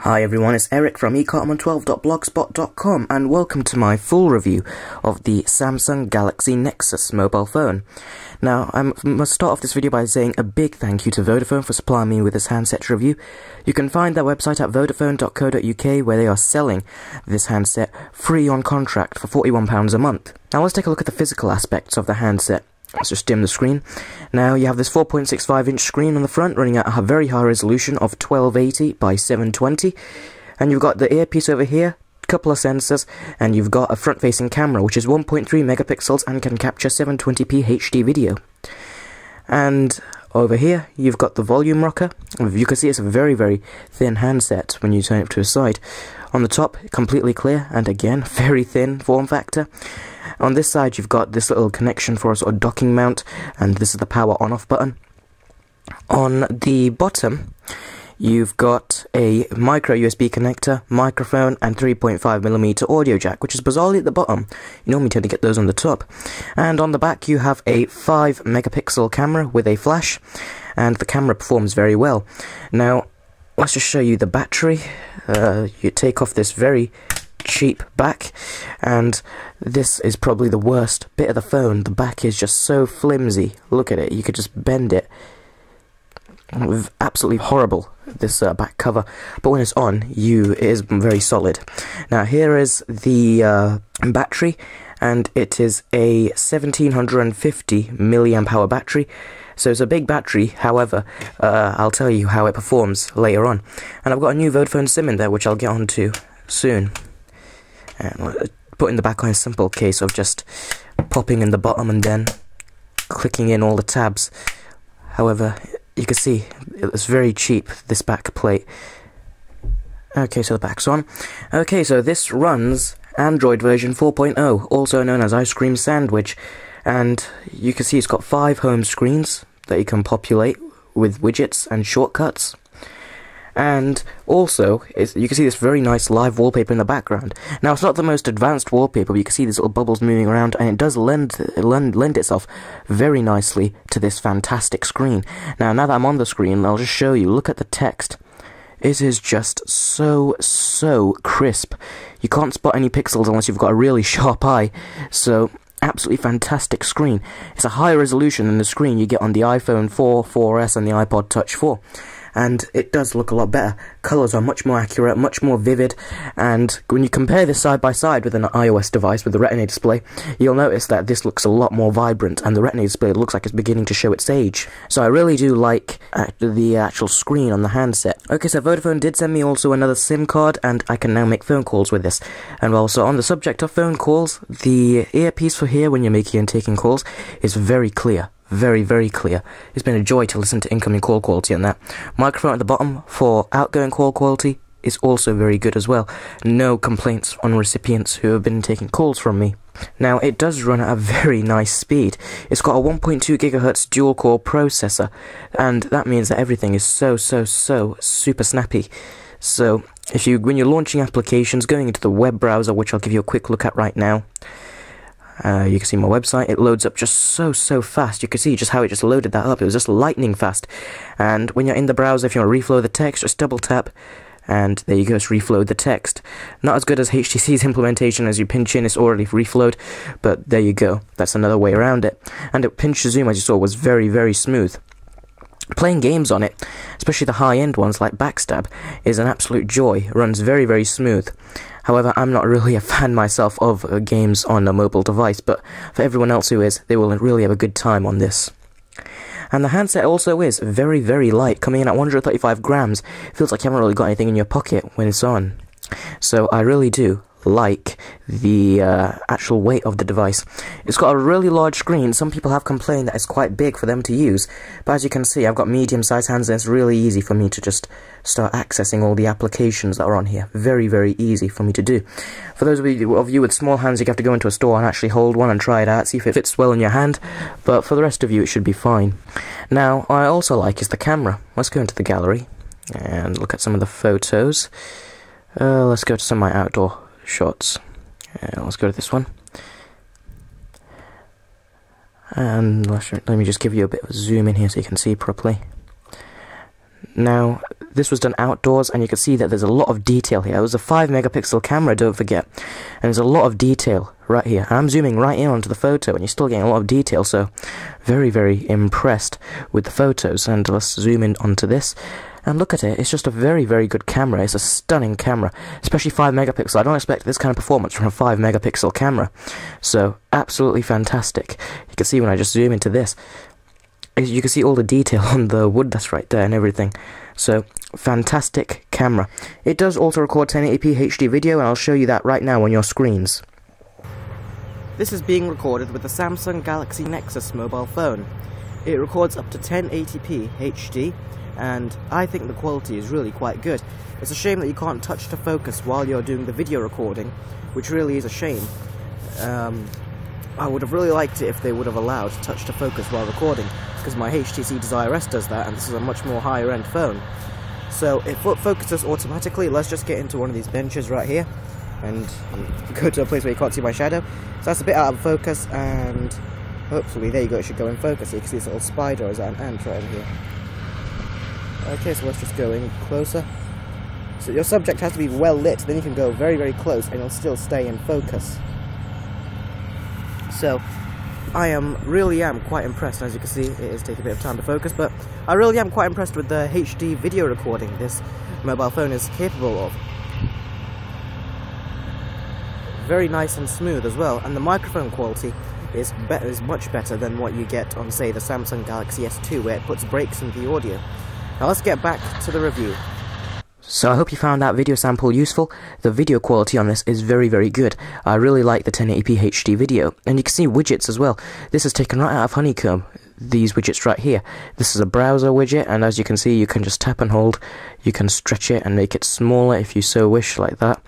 Hi everyone, it's Eric from ecartman12.blogspot.com and welcome to my full review of the Samsung Galaxy Nexus mobile phone. Now, I must start off this video by saying a big thank you to Vodafone for supplying me with this handset review. You can find their website at vodafone.co.uk where they are selling this handset free on contract for £41 a month. Now let's take a look at the physical aspects of the handset. Let's just dim the screen. Now you have this 4.65 inch screen on the front running at a very high resolution of 1280 by 720, and you've got the earpiece over here, a couple of sensors, and you've got a front facing camera which is 1.3 megapixels and can capture 720p HD video. And over here you've got the volume rocker. You can see it's a very thin handset when you turn it to the side. On the top, completely clear, and again very thin form factor. On this side you've got this little connection for a sort of docking mount, and this is the power on-off button. On the bottom you've got a micro USB connector, microphone, and 3.5mm audio jack, which is bizarrely at the bottom. You normally tend to get those on the top. And on the back you have a 5 megapixel camera with a flash, and the camera performs very well. Now let's just show you the battery. You take off this very cheap back, and this is probably the worst bit of the phone. The back is just so flimsy. Look at it, you could just bend it. Absolutely horrible, this back cover, but when it's on, it is very solid. Now here is the battery, and it is a 1750 milliamp hour battery. So it's a big battery. However, I'll tell you how it performs later on. And I've got a new Vodafone SIM in there, which I'll get onto soon. And putting the back on a simple case of just popping in the bottom and then clicking in all the tabs. However, you can see it's very cheap, this back plate. Okay, so the back's on. Okay, so this runs Android version 4.0, also known as Ice Cream Sandwich. And you can see it's got 5 home screens that you can populate with widgets and shortcuts. And also, you can see this very nice live wallpaper in the background. Now, it's not the most advanced wallpaper, but you can see these little bubbles moving around, and it does lend itself very nicely to this fantastic screen. Now that I'm on the screen, I'll just show you. Look at the text. It is just so crisp. You can't spot any pixels unless you've got a really sharp eye. So, absolutely fantastic screen. It's a higher resolution than the screen you get on the iPhone 4, 4S, and the iPod Touch 4. And it does look a lot better. Colours are much more accurate, much more vivid, and when you compare this side by side with an iOS device with the Retina display, you'll notice that this looks a lot more vibrant, and the Retina display looks like it's beginning to show its age. So I really do like the actual screen on the handset. Okay, so Vodafone did send me also another SIM card, and I can now make phone calls with this. And also on the subject of phone calls, the earpiece for here when you're making and taking calls is very clear. Very clear. It's been a joy to listen to incoming call quality on that. Microphone at the bottom for outgoing call quality is also very good as well. No complaints on recipients who have been taking calls from me. Now, it does run at a very nice speed. It's got a 1.2 GHz dual-core processor, and that means that everything is so super snappy. So, when you're launching applications, going into the web browser, which I'll give you a quick look at right now, you can see my website, it loads up just so fast. You can see just how it just loaded that up. It was just lightning fast. And when you're in the browser, if you want to reflow the text, just double tap, and there you go, it's reflowed the text. Not as good as HTC's implementation. As you pinch in, it's already reflowed, but there you go. That's another way around it. And it pinch to zoom, as you saw, was very smooth. Playing games on it, especially the high-end ones like Backstab, is an absolute joy. It runs very smooth. However, I'm not really a fan myself of games on a mobile device, but for everyone else who is, they will really have a good time on this. And the handset also is very light, coming in at 135 grams. It feels like you haven't really got anything in your pocket when it's on. So I really do like the actual weight of the device. It's got a really large screen. Some people have complained that it's quite big for them to use, but as you can see, I've got medium-sized hands, and it's really easy for me to just start accessing all the applications that are on here. Very easy for me to do. For those of you with small hands, you have to go into a store and actually hold one and try it out, see if it fits well in your hand, but for the rest of you, it should be fine. Now, what I also like is the camera. Let's go into the gallery and look at some of the photos. Let's go to some of my outdoor shots. Let's go to this one. And let me just give you a bit of a zoom in here so you can see properly. Now, This was done outdoors, and you can see that there's a lot of detail here. It was a 5 megapixel camera, don't forget, and there's a lot of detail right here. I'm zooming right in onto the photo, and you're still getting a lot of detail, so very, very impressed with the photos. And let's zoom in onto this, and look at it. It's just a very, very good camera. It's a stunning camera, especially 5 megapixel. I don't expect this kind of performance from a 5 megapixel camera, so absolutely fantastic. You can see when I just zoom into this, you can see all the detail on the wood that's right there and everything. So, fantastic camera. It does also record 1080p HD video, and I'll show you that right now on your screens. This is being recorded with the Samsung Galaxy Nexus mobile phone. It records up to 1080p HD, and I think the quality is really quite good. It's a shame that you can't touch to focus while you're doing the video recording, which really is a shame. I would have really liked it if they would have allowed touch to focus while recording, because my HTC Desire S does that, and this is a much more higher end phone. So it focuses automatically. Let's just get into one of these benches right here and go to a place where you can't see my shadow. So that's a bit out of focus, and hopefully, there you go, it should go in focus. You can see this little spider is an ant right in here. Okay, so let's just go in closer. So your subject has to be well lit, then you can go very, very close and it'll still stay in focus. So, I really am quite impressed. As you can see, it is taking a bit of time to focus, but I really am quite impressed with the HD video recording this mobile phone is capable of. Very nice and smooth as well, and the microphone quality is much better than what you get on, say, the Samsung Galaxy S2, where it puts breaks into the audio. Now let's get back to the review. So I hope you found that video sample useful. The video quality on this is very, very good. I really like the 1080p HD video, and you can see widgets as well. This is taken right out of Honeycomb, these widgets right here. This is a browser widget, and as you can see, you can just tap and hold. You can stretch it and make it smaller if you so wish, like that.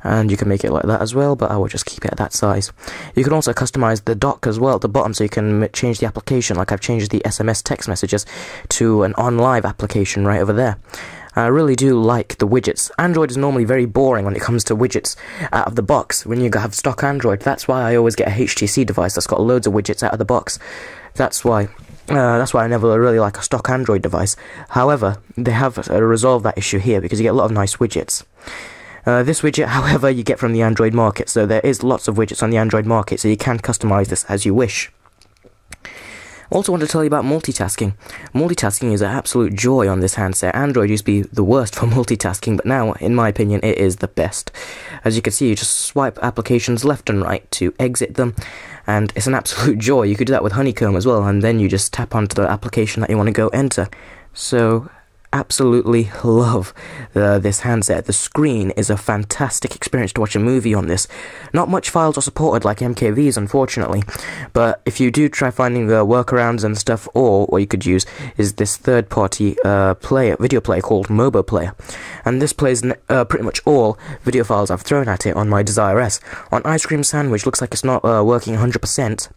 And you can make it like that as well, but I will just keep it at that size. You can also customize the dock as well at the bottom, so you can change the application, like I've changed the SMS text messages to an OnLive application right over there. I really do like the widgets. Android is normally very boring when it comes to widgets out of the box. When you have stock Android, that's why I always get a HTC device that's got loads of widgets out of the box. That's why I never really like a stock Android device. However, they have resolved that issue here because you get a lot of nice widgets. This widget, however, you get from the Android market, so there is lots of widgets on the Android market, so you can customize this as you wish. Also want to tell you about multitasking. Multitasking is an absolute joy on this handset. Android used to be the worst for multitasking, but now, in my opinion, it is the best. As you can see, you just swipe applications left and right to exit them, and it's an absolute joy. You could do that with Honeycomb as well, and then you just tap onto the application that you want to go enter. So, absolutely love this handset. The screen is a fantastic experience to watch a movie on this. Not much files are supported like MKVs, unfortunately, but if you do try finding the workarounds and stuff, or what you could use is this third-party video player called Mobo Player, and this plays pretty much all video files I've thrown at it on my Desire S. On Ice Cream Sandwich, looks like it's not working 100%,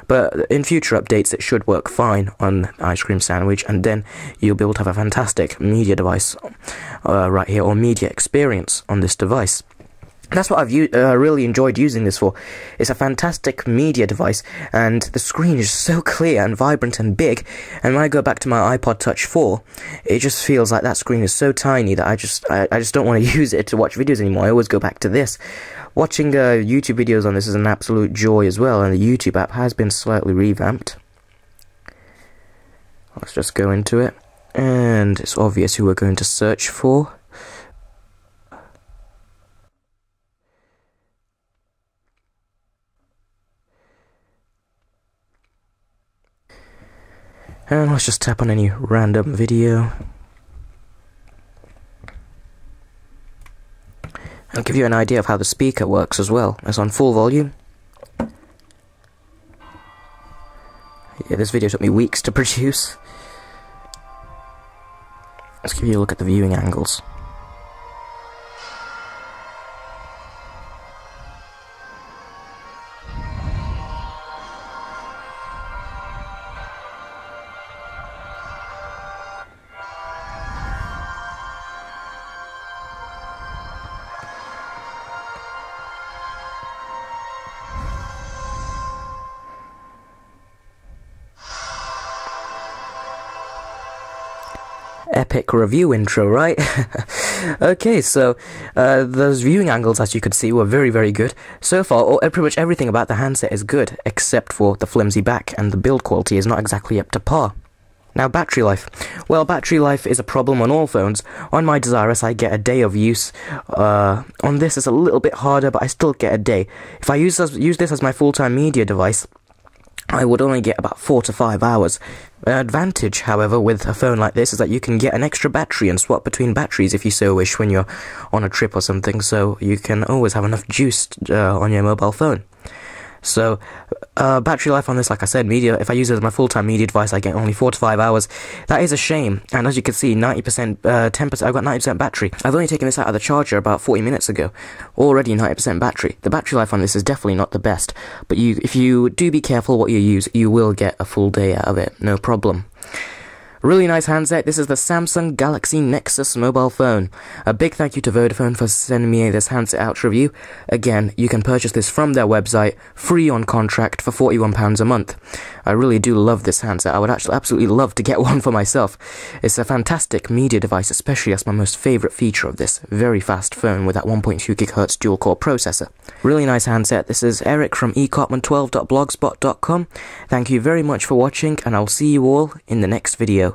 but in future updates it should work fine on Ice Cream Sandwich, and then you'll be able to have a fantastic media device right here, or media experience on this device. That's what I've really enjoyed using this for. It's a fantastic media device, and the screen is so clear and vibrant and big, and when I go back to my iPod Touch 4, it just feels like that screen is so tiny that I just don't want to use it to watch videos anymore. I always go back to this. Watching YouTube videos on this is an absolute joy as well, and the YouTube app has been slightly revamped. Let's just go into it. And it's obvious who we're going to search for. And let's just tap on any random video. I'll give you an idea of how the speaker works as well. It's on full volume. Yeah, this video took me weeks to produce. Let's give you a look at the viewing angles. epic review intro, right? Okay, so those viewing angles, as you could see, were very, very good. So far, pretty much everything about the handset is good, except for the flimsy back, and the build quality is not exactly up to par. Now, battery life. Well, battery life is a problem on all phones. On my Desirous, I get a day of use. On this, it's a little bit harder, but I still get a day. If I use this as my full-time media device, I would only get about 4 to 5 hours. An advantage, however, with a phone like this is that you can get an extra battery and swap between batteries if you so wish when you're on a trip or something, so you can always have enough juice on your mobile phone. So, battery life on this, like I said, if I use it as my full-time media device, I get only 4 to 5 hours. That is a shame, and as you can see, 90%, 10%, I've got 90% battery. I've only taken this out of the charger about 40 minutes ago. Already 90% battery. The battery life on this is definitely not the best, but if you do be careful what you use, you will get a full day out of it, no problem. Really nice handset. This is the Samsung Galaxy Nexus mobile phone. A big thank you to Vodafone for sending me this handset out to review. Again, you can purchase this from their website, free on contract for £41 a month. I really do love this handset. I would actually absolutely love to get one for myself. It's a fantastic media device, especially as my most favourite feature of this very fast phone with that 1.2 GHz dual-core processor. Really nice handset. This is Eric from ecartman12.blogspot.com. Thank you very much for watching, and I'll see you all in the next video.